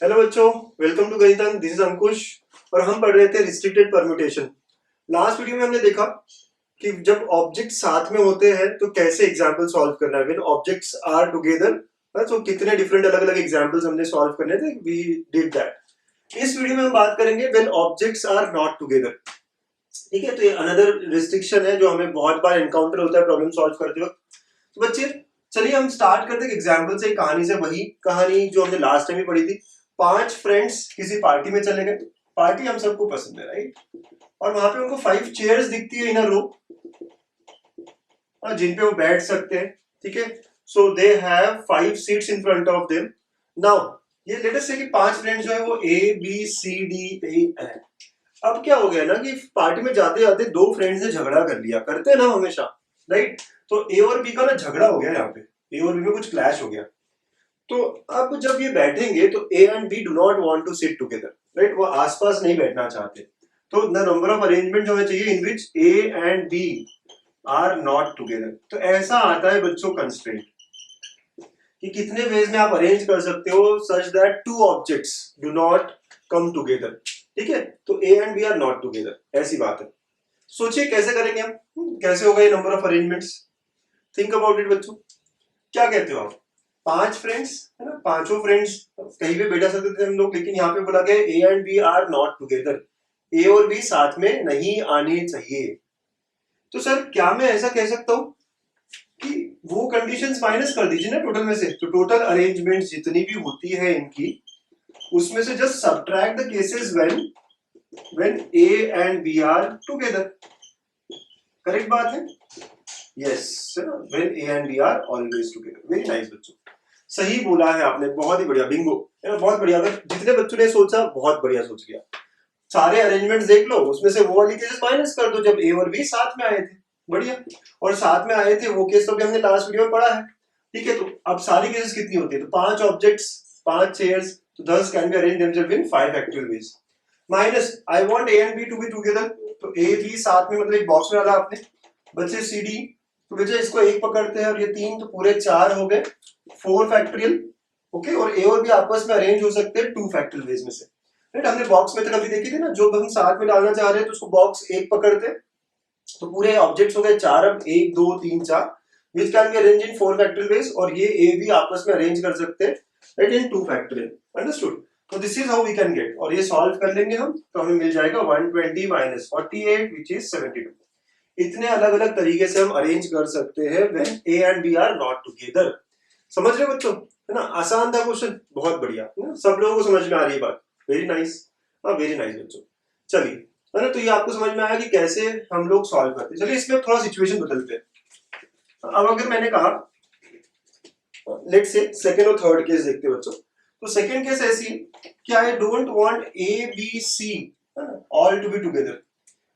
Hello बच्चों, welcome to गणितज्ञ। This is अंकुश और हम पढ़ रहे थे रिस्ट्रिक्टेड परम्यूटेशन। लास्ट वीडियो में हमने देखा कि जब ऑब्जेक्ट साथ में होते हैं तो कैसे एग्जांपल सॉल्व करना है। व्हेन ऑब्जेक्ट्स आर टुगेदर, तो कितने डिफरेंट अलग अलग एग्जांपल्स हमने सॉल्व करने थे, वी डिड दैट। इस वीडियो में हम बात करेंगे when objects are not together. ठीक है, तो ये अनदर रिस्ट्रिक्शन है जो हमें बहुत बार एनकाउंटर होता है प्रॉब्लम सॉल्व करते वक्त। तो बच्चे चलिए हम स्टार्ट करते हैं एग्जांपल से, कहानी से। वही कहानी जो हमने लास्ट टाइम भी पढ़ी थी। 5 फ्रेंड्स किसी पार्टी में चले गए। पार्टी हम सबको पसंद है, राइट? और वहां पे उनको 5 चेयर्स दिखती है इन अ रो, जिन पे वो बैठ सकते हैं। ठीक है, so they have 5 seats in front of them. Now ये लेट अस से कि 5 फ्रेंड्स जो है वो ए बी सी डी ए है। अब क्या हो गया ना कि पार्टी में जाते जाते 2 फ्रेंड्स ने झगड़ा कर लिया, करते हैं ना हमेशा, राइट? तो ए और बी का ना झगड़ा हो गया, यहाँ पे ए और बी में कुछ क्लैश हो गया। तो अब जब ये बैठेंगे तो A and B do not want to sit together, right? वो आसपास नहीं बैठना चाहते। तो द नंबर ऑफ अरेंजमेंट होना चाहिए in which A and B are not together. तो ऐसा आता है बच्चों कंस्ट्रेंट कि कितने वेज में आप अरेंज कर सकते हो such that 2 objects do not come together. ठीक है, तो A and B are not together, ऐसी बात है। सोचिए कैसे करेंगे हम, कैसे होगा ये number of arrangements. Think about it बच्चों, क्या कहते हो आप? 5 फ्रेंड्स है ना, पांचों फ्रेंड्स कहीं भी बैठा सकते थे हम लोग, लेकिन यहाँ पे बोला गया A and B are not together, A और बी साथ में नहीं आने चाहिए। तो सर क्या मैं ऐसा कह सकता हूं कि वो कंडीशंस माइनस कर दीजिए ना टोटल में से। तो टोटल अरेंजमेंट्स जितनी भी होती है इनकी, उसमें से just subtract the cases when A and B are together. Correct बात है? Yes, when A and B are always together. Very nice बच्चों, सही बोला है आपने, बहुत ही बढ़िया, बिंगो, बहुत बढ़िया। अगर जितने बच्चों ने सोचा, बहुत बढ़िया सोच गया। सारे अरेंजमेंट्स देख लो, उसमें से वो वाली केसेस माइनस कर दो जब ए और बी साथ में आए थे। बढ़िया। और साथ में आए थे वो केस तो भी हमने लास्ट वीडियो में पढ़ा है। ठीक है, तो अब सारी केसेस कितनी होती है? तो 5 ऑब्जेक्ट्स, 5 चेयर्स, तो 10 can be arranged themselves in 5 actual ways. Minus I want A and B to be together, तो ए बी साथ में, मतलब एक बॉक्स में डाला आपने। बच्चे सी डी, तो बच्चे इसको 1 पकड़ते हैं और ये 3, तो पूरे 4 हो गए, 4 फैक्टोरियल। ओके, और ए और बी आपस में अरेंज हो सकते हैं 2 फैक्टोरियल वेज में से, राइट? हमने बॉक्स मेथड अभी देखी थी ना, जो हम साथ में डालना चाह रहे हैं तो उसको बॉक्स 1 पकड़ते हैं, तो पूरे ऑब्जेक्ट्स हो गए 4। अब 1 2 3 4 which can be arrange in 4 factorial veg, और ये ए बी आपस में अरेंज कर सकते हैं, राइट, इन 2 फैक्टोरियल। अंडरस्टूड? तो this is how we can get, और ये सॉल्व कर लेंगे हम तो हमें मिल जाएगा 120 माइनस 48 विच इज 72। इतने अलग अलग तरीके से हम अरेंज कर सकते हैं when A and B are not together. समझ रहे बच्चों? है ना, आसान था क्वेश्चन, बहुत बढ़िया, सब लोगों को समझ में आ रही है बात। वेरी नाइस, हाँ वेरी नाइस बच्चों। चलिए, है ना, तो ये आपको समझ में आया कि कैसे हम लोग सॉल्व करते हैं। चलिए इसमें थोड़ा सिचुएशन बदलते हैं। अब अगर मैंने कहा लेट से सेकंड और थर्ड केस देखते हैं बच्चों। तो सेकंड केस ऐसी है कि I don't want A B C all to be together,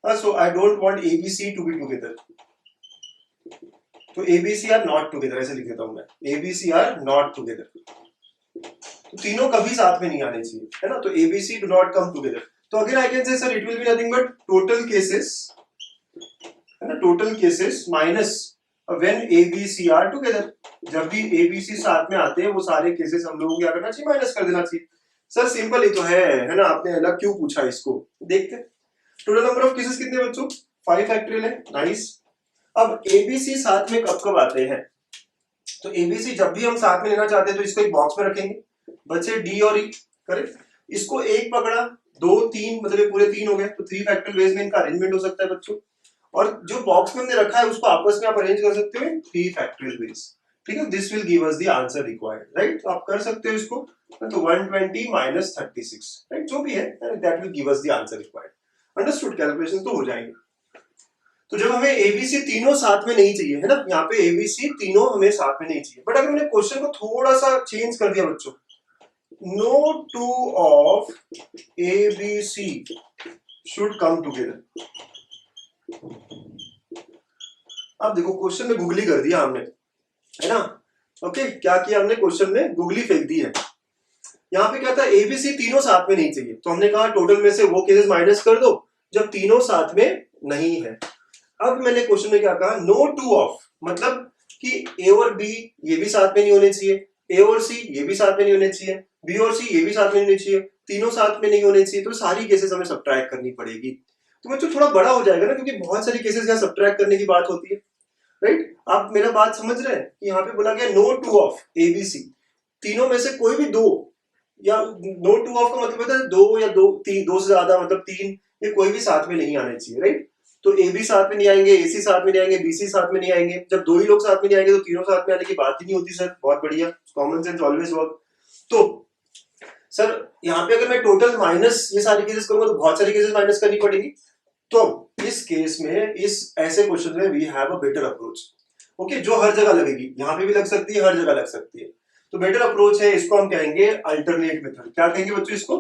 so I don't want ABC to be together. तो ABC are not together, ऐसे लिख देता हूं मैं, ABC are not together। तो तीनों कभी साथ में नहीं आने चाहिए, है ना? तो ABC do not come together। तो again I can say sir it will be nothing but total cases, है ना, total cases minus when ABC are together। जब भी ABC साथ में आते हैं वो सारे केसेस हम लोगों को क्या करना चाहिए? माइनस कर देना चाहिए। सर सिंपल ही तो है ना? आपने अलग क्यों पूछा इसको? देखते हैं टोटल नंबर ऑफ केसेस कितने बच्चों? 5 फैक्टोरियल है, नाइस। अब एबीसी साथ में कब कब आते हैं? तो एबीसी जब भी हम साथ में लेना चाहते हैं तो इसको एक बॉक्स में रखेंगे, बच्चे डी और ई, करेक्ट? इसको 1 पकड़ा, 2 3, मतलब ये पूरे 3 हो गए, तो 3 फैक्टोरियल वेज में इनका अरेंजमेंट हो सकता है बच्चों। और जो बॉक्स में हमने रखा है उसको आपस में आप अरेंज कर सकते हो 3 फैक्टोरियल वेज। ठीक है, this will give us the answer required, right? तो आप कर सकते हो इसको, तो 120 माइनस 36, राइट, जो भी है that will give us the answer required. Understood? Calculation तो हो जाएंगे। तो जब हमें एबीसी तीनों साथ में नहीं चाहिए, है ना, यहाँ पे एबीसी तीनों हमें साथ में नहीं चाहिए, बट अगर मैंने क्वेश्चन को थोड़ा सा चेंज कर दिया बच्चों, no 2 of A B C should come together. अब देखो क्वेश्चन में गुगली कर दिया हमने, है ना? ओके, क्या किया हमने? क्वेश्चन में गुगली फेंक दी है। यहाँ पे क्या था? एबीसी तीनों साथ में नहीं चाहिए, तो हमने कहा टोटल में से वो केसेस माइनस कर दो जब तीनों साथ में नहीं है। अब मैंने क्वेश्चन में क्या कहा? नो 2 ऑफ, मतलब कि ए और बी ये भी साथ में नहीं होने चाहिए, ए और सी ये भी साथ में नहीं होने चाहिए, बी और सी ये भी साथ में नहीं होने चाहिए, तीनों साथ में नहीं होने चाहिए, तो सारी केसेस हमें सब्ट्रैक्ट करनी पड़ेगी। तो बच्चों थोड़ा बड़ा हो जाएगा ना, क्योंकि बहुत सारी केसेस यहाँ सब्ट्रैक्ट करने की बात होती है, राइट। आप मेरा बात समझ रहे हैं कि यहाँ पे बोला गया no two of A B C, तीनों में से कोई भी दो, या नो टू ऑफ का मतलब है दो या दो तीन, दो से ज्यादा मतलब तीन, ये कोई भी साथ में नहीं आने चाहिए, राइट। तो ए बी साथ में नहीं आएंगे, ए सी साथ में नहीं आएंगे, बी सी साथ में नहीं आएंगे। जब दो ही लोग साथ में नहीं आएंगे तो तीनों साथ में आने की बात ही नहीं होती सर। बहुत बढ़िया, कॉमन सेंस ऑलवेज वर्क। तो सर यहाँ पे अगर मैं टोटल माइनस ये सारी केसेस करूंगा तो बहुत सारी केसेस माइनस करनी पड़ेगी। तो इस केस में, इस ऐसे क्वेश्चन में we have a better approach, okay, जो हर जगह लगेगी, यहाँ पे भी लग सकती है, हर जगह लग सकती है। तो बेटर अप्रोच है, इसको हम कहेंगे अल्टरनेट मेथड। क्या कहेंगे बच्चों इसको?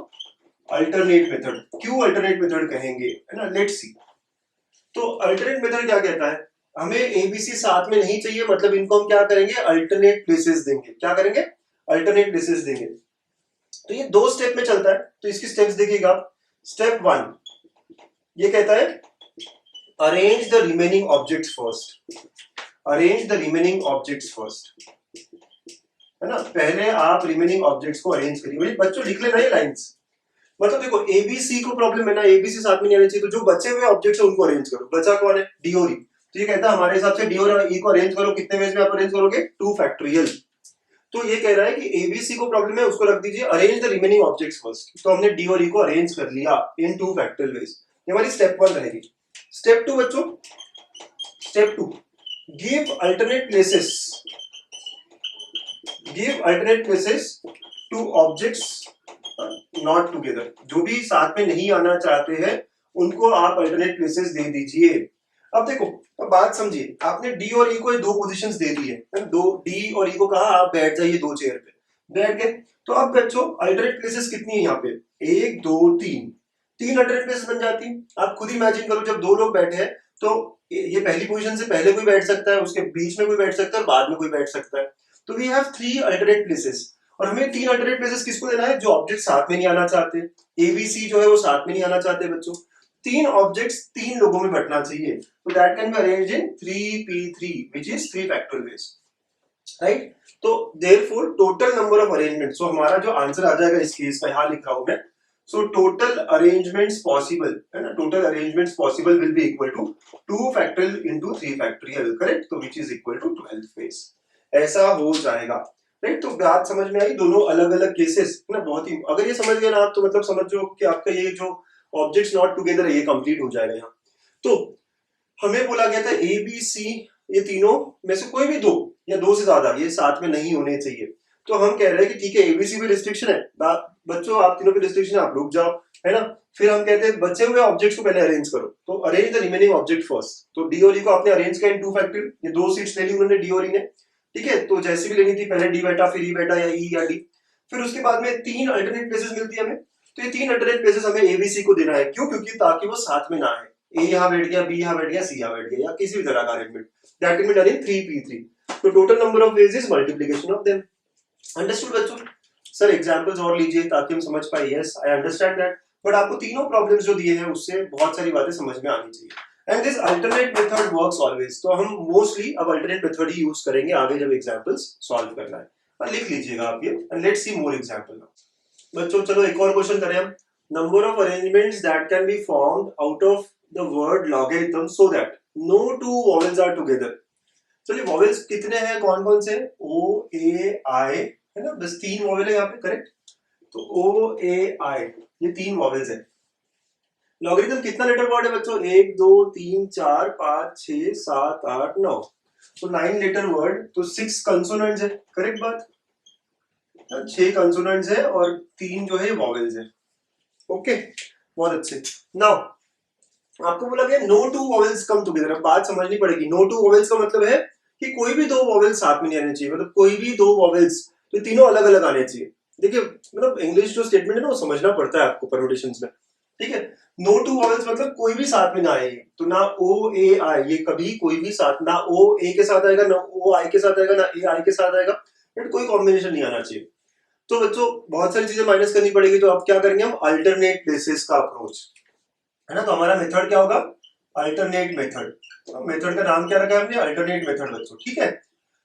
Alternate method. क्यों अल्टरनेट मेथड कहेंगे, है ना, लेट्स सी। तो अल्टरनेट मेथड क्या कहता है, हमें एबीसी साथ में नहीं चाहिए, मतलब इनको हम क्या करेंगे, अल्टरनेट प्लेसेस देंगे। क्या करेंगे? अल्टरनेट प्लेसेस देंगे। तो ये दो स्टेप में चलता है, तो इसकी स्टेप्स देखिएगा। स्टेप 1 ये कहता है arrange the remaining objects first. Arrange the remaining objects first, है ना। पहले आप रिमेनिंग ऑब्जेक्ट्स को अरेंज करिए। बच्चों लिख लेना ये लाइंस। मतलब देखो एबीसी को प्रॉब्लम है ना, एबीसी साथ में नहीं आने चाहिए, तो जो बचे हुए ऑब्जेक्ट्स है उनको अरेंज करो। बचा कौन है? डी और ई। तो ये कहता है हमारे हिसाब से डी और ई को अरेंज करो। कितने वेज में आप अरेंज करोगे? 2 फैक्टोरियल। तो ये कह रहा है कि एबीसी को प्रॉब्लम है, उसको रख दीजिए arrange the remaining objects first. तो हमने डी और ई को अरेंज कर लिया इन 2 फैक्टोरियल वेज। ये हमारी स्टेप 1 रहेगी। स्टेप 2 बच्चों, step 2 give alternate places, give alternate places two objects not together. जो भी साथ में नहीं आना चाहते हैं उनको आप अल्टरनेट प्लेसेस दे दीजिए। अब देखो, अब बात समझिए, आपने डी और ई को दो पोजीशंस दे दी है, दो डी और ई को कहा आप बैठ जाइए दो चेयर पे, बैठ गए। तो अब बच्चों अल्टरनेट प्लेसेस कितनी है यहाँ पे? 1 2 3, 3 अल्टरनेट प्लेसेस बन जाती है। आप खुद इमेजिन करो, जब दो लोग बैठे हैं तो ये पहली पोजीशन से पहले कोई बैठ सकता है, उसके बीच में कोई बैठ सकता है और बाद में कोई बैठ सकता है। तो वी हैव 3 अल्टरनेट प्लेसेस, और हमें 3 अल्टरनेट प्लेसेस किसको देना है? जो ऑब्जेक्ट साथ में नहीं आना चाहते। एबीसी जो है वो साथ में नहीं आना चाहते बच्चों। 3 ऑब्जेक्ट्स 3 लोगों में बंटना चाहिए, तो that can be arranged in 3p3 which is 3 factorial ways, right. तो therefore total number of arrangement, so हमारा जो आंसर आ जाएगा इस केस का, यहां लिख रहा हूं मैं। सो टोटल अरेंजमेंट्स पॉसिबल, है ना, total arrangements possible will be equal to 2 factorial into 3 factorial, correct. तो which is equal to 12 phase, ऐसा हो जाएगा, राइट। तो बात समझ में आई, दोनों अलग अलग केसेस ना, बहुत ही, अगर ये समझ गए ना आप तो मतलब समझो कि आपका ये जो ऑब्जेक्ट्स नॉट टुगेदर है ये कंप्लीट हो जाएगा यहाँ। तो हमें बोला गया था ए बी सी, ये तीनों में से कोई भी दो या दो से ज्यादा ये साथ में नहीं होने चाहिए। तो हम कह रहे हैं कि ठीक है एबीसी भी रिस्ट्रिक्शन है, बच्चों आप तीनों की रिस्ट्रिक्शन है, आप रुक जाओ, है ना। फिर हम कहते हैं बचे हुए ऑब्जेक्ट्स को पहले अरेंज करो, तो arrange the remaining object first. तो डी और ई को आपने अरेंज किया इन 2 फैक्टोरियल, ये 2 सीट्स ले ली उन्होंने डी और ई ने, ठीक है। तो जैसी भी लेनी थी, पहले डी बैठा, फिर ई बैठा, या ई या डी। फिर उसके बाद में 3 अल्टरनेट प्लेसेस मिलती है हमें, तो ये 3 अल्टरनेट प्लेसेस हमें एबीसी को देना है। क्यों? क्योंकि ताकि वो साथ में ना आए, ए यहाँ बैठ गया, बी यहाँ बैठ गया, सी यहाँ बैठ गया, या किसी भी तरह का arrangement, that can be done in 3p3। तो total number of veg is multiplication of them. Understood बच्चों? सर एग्जांपल्स और लीजिए ताकि हम समझ पाए। Yes I understand that, but आपको तीनों प्रॉब्लम्स जो दिए हैं उससे बहुत सारी बातें समझ में आनी चाहिए। And this alternate method works always. तो हम मोस्टली अब अल्टरनेट मेथड ही यूज करेंगे आगे जब एग्जांपल्स सॉल्व करना है। और लिख लीजिएगा आप ये, and let's see more example now. बच्चों चलो एक और क्वेश्चन करें हम। Number of arrangements that can be formed out of the word logarithm so that no two vowels are together. चलिए वॉवेल्स कितने हैं, कौन कौन से? ओ ए आई, है ना, बस 3 वॉवेल है यहाँ पे, करेक्ट। तो ओ ए आई ये 3 वॉवेल्स है। लॉगरिथम कितना लेटर वर्ड है बच्चों? 1 2 3 4 5 6 7 8 9, तो 9 लेटर वर्ड, तो 6 कंसोनेंट्स है, करेक्ट बात। 6 कंसोनेंट्स है और 3 जो है वॉवेल्स है, ओके, बहुत अच्छे। नाउ आपको बोला गया no two vowels come together. अब बात समझनी पड़ेगी। नो टू वॉवेल्स का मतलब है कि कोई भी 2 वॉवेल्स साथ में नहीं आने चाहिए, मतलब कोई भी 2 वॉवेल्स, तो तीनों अलग अलग आने चाहिए। देखिए मतलब इंग्लिश जो स्टेटमेंट है ना वो समझना पड़ता है आपको परम्यूटेशंस में, ठीक है। नो टू वॉवेल्स मतलब कोई भी साथ में ना आए, तो ना ओ ए आई, ये कभी कोई भी साथ, ना ओ ए के साथ आएगा, ना ओ आई के साथ आएगा, ना ए आई के साथ आएगा, बट कोई कॉम्बिनेशन नहीं आना चाहिए। तो बच्चों बहुत सारी चीजें माइनस करनी पड़ेगी, तो अब क्या करेंगे हम? अल्टरनेट प्लेसेस का अप्रोच, है ना। तो हमारा मेथड क्या होगा? Alternate method. तो मेथड का नाम क्या रखा है हमने? अल्टरनेट मेथड बच्चों, ठीक है।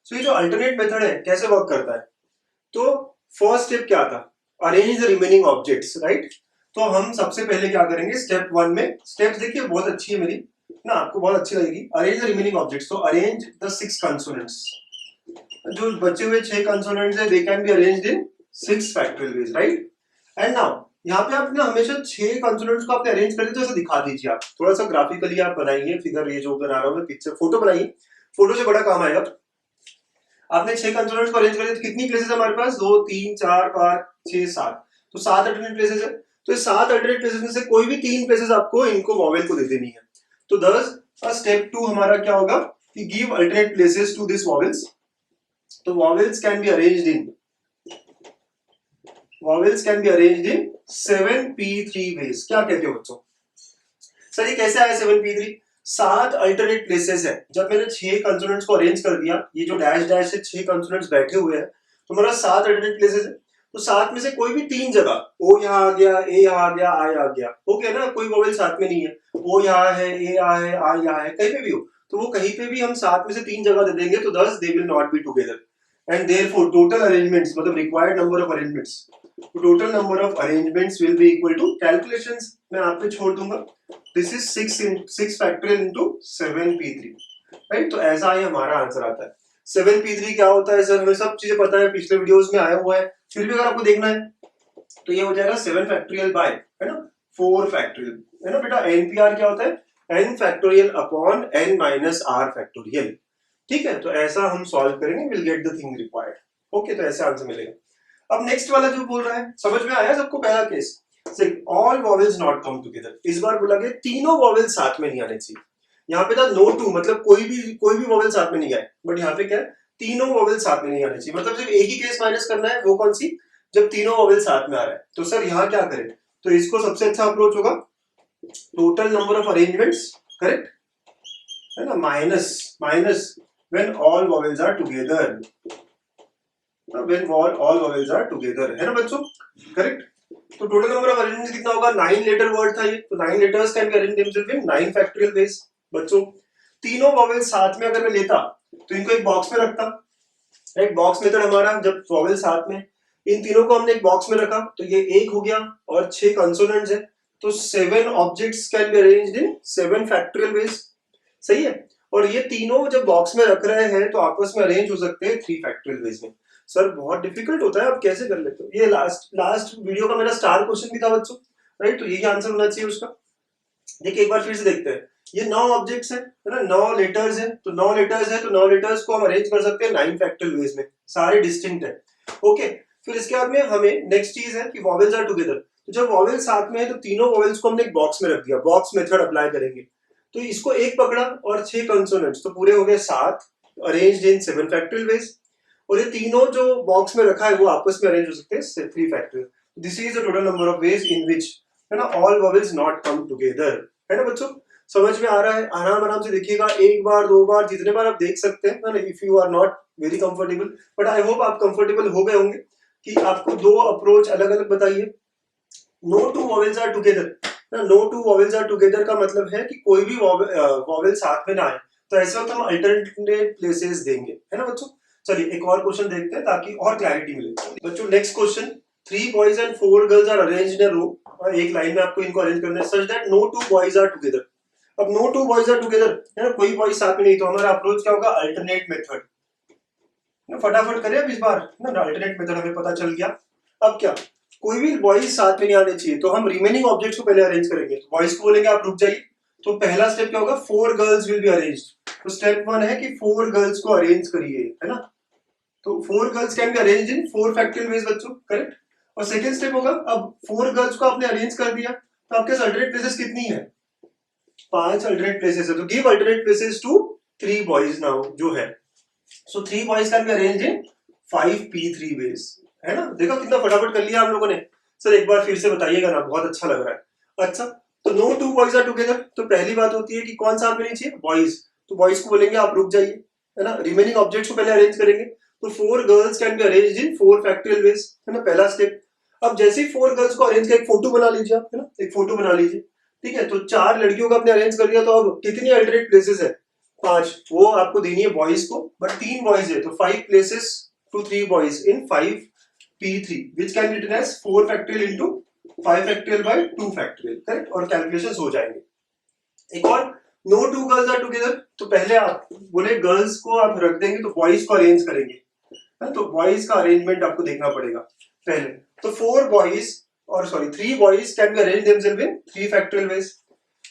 सो ये जो अल्टरनेट मेथड है कैसे वर्क करता है? तो फर्स्ट स्टेप क्या था, arrange the remaining objects, right. तो हम सबसे पहले क्या करेंगे स्टेप 1 में, स्टेप्स देखिए बहुत अच्छी है मेरी ना, आपको बहुत अच्छी लगेगी। अरेंज द रिमेनिंग ऑब्जेक्ट्स, तो अरेंज द 6 कंसोनेंट्स, जो बचे हुए 6 कंसोनेंट्स है they can be arranged in 6 factorial ways, right. And now यहाँ पे आपने हमेशा 6 कंसोनेंट्स को आपने अरेंज करके तो ऐसा दिखा दीजिए, आप थोड़ा सा ग्राफिकली आप बनाइए फिगर, ये जो बना रहा हूं मैं पिक्चर, फोटो बनाइए, फोटो से बड़ा काम आएगा। आपने 6 कंसोनेंट्स को अरेंज कर दिया तो कितनी प्लेसेस है हमारे पास, 2 3 4 5 6 7, तो 7 अल्टरनेट प्लेसेस है। तो इस 7 अल्टरनेट प्लेसेस में से कोई भी 3 प्लेसेस आपको इनको वॉवेल को दे देनी है। तो दस स्टेप 2 हमारा क्या होगा कि give alternate places to this vowels. तो vowels can be arranged in 7p3 ways. क्या कहते हो बच्चों, सर ये कैसे आया 7p3? 7 अल्टरनेट प्लेसेस है, जब मैंने 6 कंसोनेंट्स को अरेंज कर दिया, ये जो डैश डैश से 6 कंसोनेंट्स बैठे हुए हैं, तो मेरा 7 अल्टरनेट प्लेसेस है। तो 7 में से कोई भी 3 जगह, ओ यहाँ आ गया, ए यहाँ आ गया, आई आ गया, हो गया ना, कोई वोवेल साथ में नहीं है, ओ यहाँ है, ए यहाँ है, आई यहाँ है, कहीं पे भी हो, तो वो कहीं पे भी हम 7 में से 3 जगह दे देंगे, तो thus they will not be together and therefore total arrangements मतलब required number of arrangements, तो total number of arrangements will be equal to calculations मैं आप पे छोड़ दूंगा, this is 6 factorial into 7p3, right. तो ऐसा ही हमारा आंसर आता है। 7p3 क्या होता है सर, हमें सब चीजें पता है, पिछले वीडियोस में आया हुआ है, फिर भी अगर आपको देखना है तो ये हो जाएगा 7 फैक्टोरियल बाय, है ना, 4 फैक्टोरियल, है ना बेटा। npr क्या होता है, n factorial upon n minus r factorial, ठीक है। तो ऐसा हम सॉल्व करेंगे, will get the thing required, okay. तो ऐसे आंसर मिलेगा। अब नेक्स्ट वाला जो बोल रहा है, समझ में आया सबको? पहला case all vowels not come together, इस बार बोला गया तीनों वॉवेल साथ में नहीं आने चाहिए। यहाँ पे था नो टू, मतलब कोई भी वॉवेल साथ में नहीं आए, बट यहाँ पे क्या है, तीनों वॉवेल साथ में नहीं आने चाहिए, मतलब सिर्फ एक ही केस माइनस करना है, वो कौन सी, जब तीनों वॉवेल साथ में आ रहा है। तो सर यहाँ क्या करें, तो इसको सबसे अच्छा अप्रोच होगा total number of arrangements, correct है ना, minus when all vowels are together, when all vowels are together, है ना बच्चों, करेक्ट। तो टोटल नंबर ऑफ अरेंजमेंट्स कितना होगा, 9 लेटर वर्ड था ये, तो 9 letters can be arranged in 9 factorial veg. बच्चों तीनों वॉवेल साथ में अगर मैं लेता तो इनको एक बॉक्स में रखता, राइट, बॉक्स मेथड हमारा, जब वॉवेल साथ में, इन तीनों को हमने एक बॉक्स में रखा, तो ये एक हो गया और 6 कंसोनेंट्स है, तो 7 objects can be arranged in 7 factorial veg, सही है। और ये तीनों जब बॉक्स में रख रहे हैं तो आपस में अरेंज हो सकते हैं 3 फैक्टोरियल वेज में। सर बहुत डिफिकल्ट होता है, आप कैसे कर लेते हो? ये लास्ट वीडियो का मेरा स्टार क्वेश्चन भी था बच्चों, राइट, तो यही आंसर होना चाहिए उसका। देखिए एक बार फिर से देखते हैं, ये 9 ऑब्जेक्ट्स है ना, 9 लेटर्स है, तो 9 लेटर्स है, तो 9 लेटर्स को हम अरेंज कर सकते हैं 9 फैक्टोरियल वेज में, सारे डिस्टिंक्ट है, ओके। फिर इसके बाद में हमें नेक्स्ट चीज है कि वॉवेल्स आर टुगेदर, तो जब वॉवेल साथ में है तो तीनों वॉवेल्स को हमने एक बॉक्स में रख दिया, बॉक्स मेथड अप्लाई करेंगे, तो इसको एक पकड़ा और 6 कंसोनेंट्स, तो पूरे हो गए 7 अरेंज्ड इन 7 फैक्टोरियल वेज, और ये तीनों जो बॉक्स में रखा है वो आपस में अरेंज हो सकते हैं 3 factorial. This is the total number of ways in which, है ना, all vowels not come together, है ना बच्चों। समझ में आ रहा है? आराम आराम से देखिएगा, एक बार 2 बार जितने बार आप देख सकते हैं ना, if you are not very comfortable, but I hope आप कंफर्टेबल हो गए होंगे कि आपको 2 अप्रोच अलग अलग बताइए। No two vowels are together, no two vowels are together का मतलब है कि कोई भी वॉवेल साथ में ना आए, तो ऐसे वक्त हम अल्टरनेट प्लेसेस देंगे, है ना बच्चों। चलिए एक और क्वेश्चन देखते हैं ताकि और क्लैरिटी मिले बच्चों। Next question, 3 boys and 4 girls are arranged in a row, और एक लाइन में आपको इनको अरेंज करना है such that no two boys are together. अब no two boys are together, है ना, कोई बॉयज साथ में नहीं, तो हमारा अप्रोच क्या होगा, अल्टरनेट मेथड, फटाफट करें अब इस बार ना, अल्टरनेट मेथड हमें पता चल गया। अब क्या, कोई भी बॉयज साथ में नहीं आने चाहिए, तो हम रिमेनिंग ऑब्जेक्ट्स को पहले अरेंज करेंगे। तो बॉयज को बोलेंगे आप रुक जाइए, तो पहला स्टेप क्या होगा, 4 गर्ल्स विल बी अरेंज्ड। तो स्टेप 1 है कि 4 गर्ल्स को अरेंज करिए, है ना, तो 4 girls can be arranged in 4 factorial veg बच्चों, करेक्ट। और सेकंड स्टेप होगा, अब 4 गर्ल्स को आपने अरेंज कर दिया, तो आपके पास अल्टरनेट प्लेसेस कितनी है, 5 अल्टरनेट प्लेसेस है, तो give alternate places to 3 boys now जो है, so 3 boys can be arranged in 5p3 ways, है ना। देखो कितना फटाफट कर लिया आप लोगों ने। सर एक बार फिर से बताइएगा ना, बहुत अच्छा लग रहा है। अच्छा, तो no two boys are together, तो पहली बात होती है कि कौन साथ में नहीं चाहिए, बॉयज, तो बॉयज को बोलेंगे आप रुक जाइए, है ना, रिमेनिंग ऑब्जेक्ट्स को पहले अरेंज करेंगे, तो 4 girls can be arranged in 4 factorial veg, है ना, पहला स्टेप। अब जैसे ही 4 गर्ल्स को अरेंज कर, एक फोटो बना लीजिए आप, है ना, एक फोटो बना लीजिए, ठीक है। तो 4 लड़कियों को आपने अरेंज कर दिया, तो अब कितनी अल्टरनेट प्लेसेस है, 5, वो आपको देनी है बॉयज को, बट 3 बॉयज है, तो 5 places to 3 boys in 5 P3 which can be written as 4 factorial into 5 factorial by 2 factorial, correct, और कैलकुलेशंस हो जाएंगे। एक और, no two girls are together, तो पहले आप बोले गर्ल्स को आप रख देंगे तो बॉयज को अरेंज करेंगे, तो बॉयज का अरेंजमेंट आपको देखना पड़ेगा पहले। तो 4 बॉयज और sorry 3 boys can be arrange themselves in 3 factorial ways,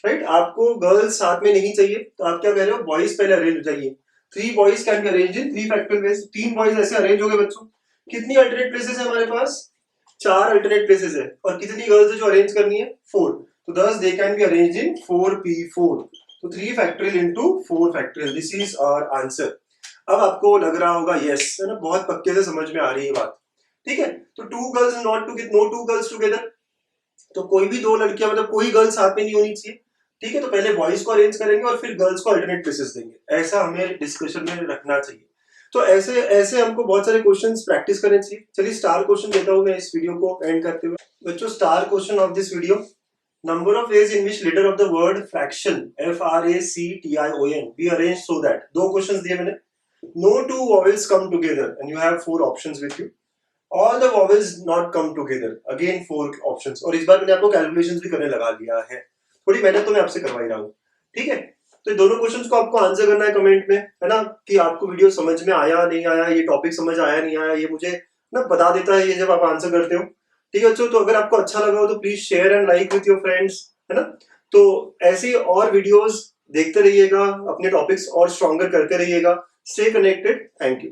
right. आपको गर्ल्स साथ में नहीं चाहिए तो आप क्या कह रहे हो, बॉयज पहले अरेंज हो जाइए। 3 boys can be arrange in 3 factorial veg, 3 boys ऐसे अरेंज हो गए बच्चों। कितनी अल्टरनेट प्लेसेस है हमारे पास, 4 अल्टरनेट प्लेसेस है, और कितनी गर्ल्स है जो अरेंज करनी है, 4, तो thus they can be arranged in 4p4, तो 3 factorial into 4 factorial, this is our answer। अब आपको लग रहा होगा यस, है ना, बहुत पक्के से समझ में आ रही है बात, ठीक है। तो 2 girls not two no 2 girls together, तो कोई भी 2 लड़कियां, मतलब कोई गर्ल साथ में नहीं होनी चाहिए, ठीक है। तो पहले बॉयज को अरेंज करेंगे और फिर गर्ल्स को अल्टरनेट प्लेसेस देंगे, ऐसा हमें डिस्कशन में रखना चाहिए। तो ऐसे ऐसे हमको बहुत सारे क्वेश्चंस प्रैक्टिस करने चाहिए। चलिए स्टार क्वेश्चन देता हूं मैं इस वीडियो को एंड करते हुए। बच्चों star question of this video, number of ways in which letter of the word fraction FRACTION be arranged so that, दो क्वेश्चंस दिए मैंने, no two vowels come together and you have 4 options with you, all the vowels not come together, again 4 options, और इस बार मैंने आपको calculations भी करने लगा दिया है, थोड़ी मेहनत तो मैं आपसे करवा ही रहा हूँ, ठीक है। तो दोनों क्वेश्चंस को आपको आंसर करना है कमेंट में, है ना, कि आपको वीडियो समझ में आया नहीं आया, ये टॉपिक समझ आया नहीं आया, ये मुझे ना बता देता है ये जब आप आंसर करते हो, ठीक है बच्चों। तो अगर आपको अच्छा लगा हो तो please share and like with your friends, है ना। तो ऐसी और वीडियोस देखते रहिएगा, अपने टॉपिक्स और स्ट्रॉन्गर करते रहिएगा। Stay connected, thank you.